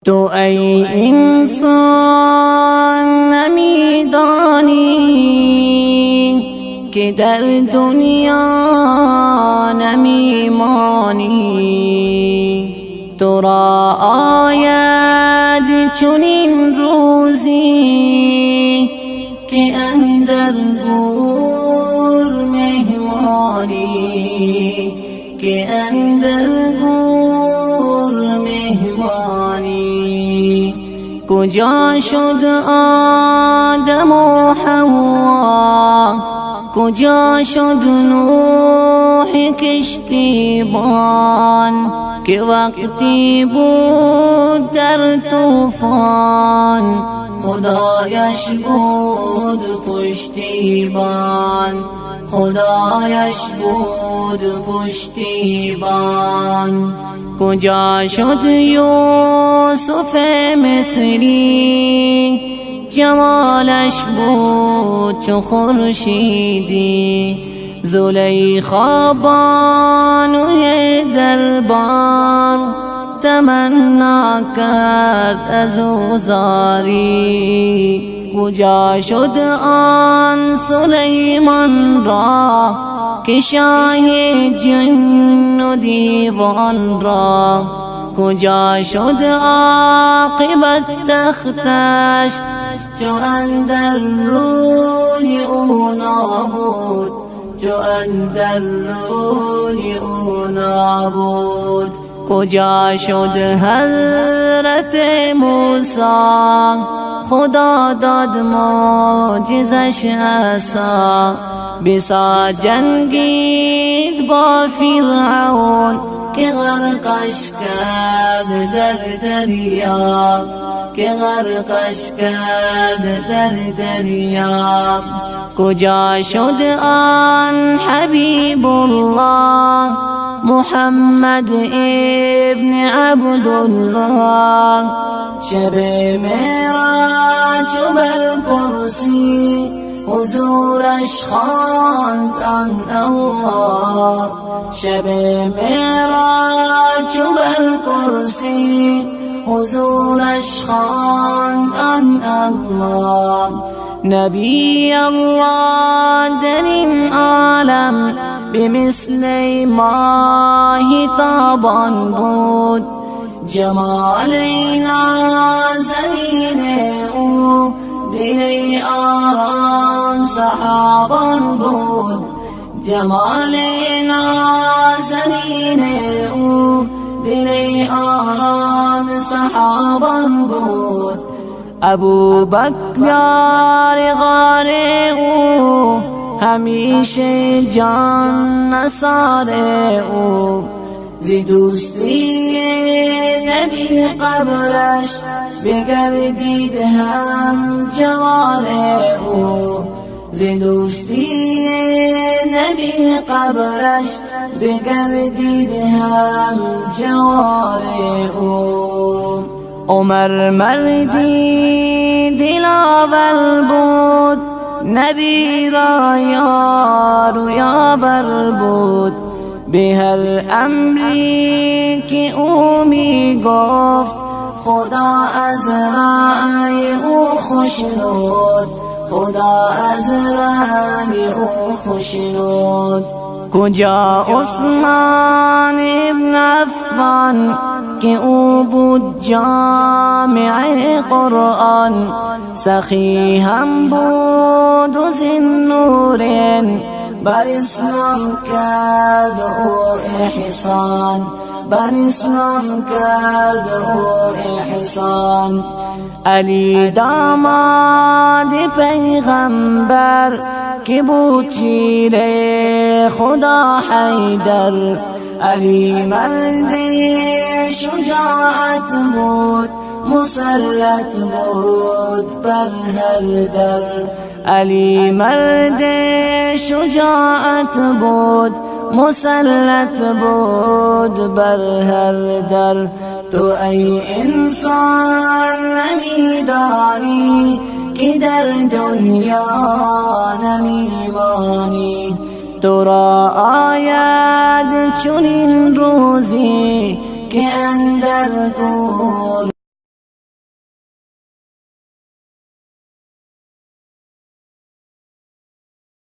تو ای انسان نمیدانی که در دنیا نمیمانی. تو را آید چنین روزی که اندر گور مهمانی، که اندر گور مهمانی. کجا شد آدم و حوا، کجا شد نوح کشتیبان، که وقتی بود در طوفان خدایش بود پشتیبان، خدایش بود پشتیبان. کجا شد یوسف مصری، جمالش بود چو خورشیدی. زلیخا بانوی دربار تمنا کرد از او زاری. کجا شد آن سلیمان را که شاه جن و دیوان را، کجا شد عاقبت تختش چو اندر روی او نابود، چو اندر روی او نابود. کجا شد حضرت موسی، خدا داد معجزش عصا. بسا جنگید با فرعون که غرقش کرد در دریا، که غرقش کرد در دریا. کجا شد آن حبیب الله محمد ابن عبدالله، شب معراج بر کرسی حضورش خواند الله. شب معراج بر کرسی حضورش خواند الله. نبی الله در این عالم به مثل ماهی تابان بود، جمال نازنین او دل آرام صحابان بود، جمال نازنین او دل آرام صحابان بود. ابو بکر یار غار او همیشه جان نثار او، ز دوستی نبی قبرش بگردید هم جوار او، ز دوستی نبی قبرش بگردید هم جوار او. عمر مردی دلاور بود، نبی را یار و یاور بود. به هر امری که او می گفت خدا از رأی او خوشنود، خدا از رأی او خوشنود. کجا عثمان ابن عفان که او بود جامع قرآن، سخی هم بود و ذی‌النورین، بر اسلام کرد او احسان، بر اسلام کرد او احسان. علی داماد پیغمبر که بود شیر خدا حیدر، علی مرد شجاعت بود مسلط بود بر هر در، علی مرد شجاعت بود مسلط بود بر هر در. تو ای انسان نمیدانی که در دنیا نمیمانی. تو را آید چنین روزی که اندر گور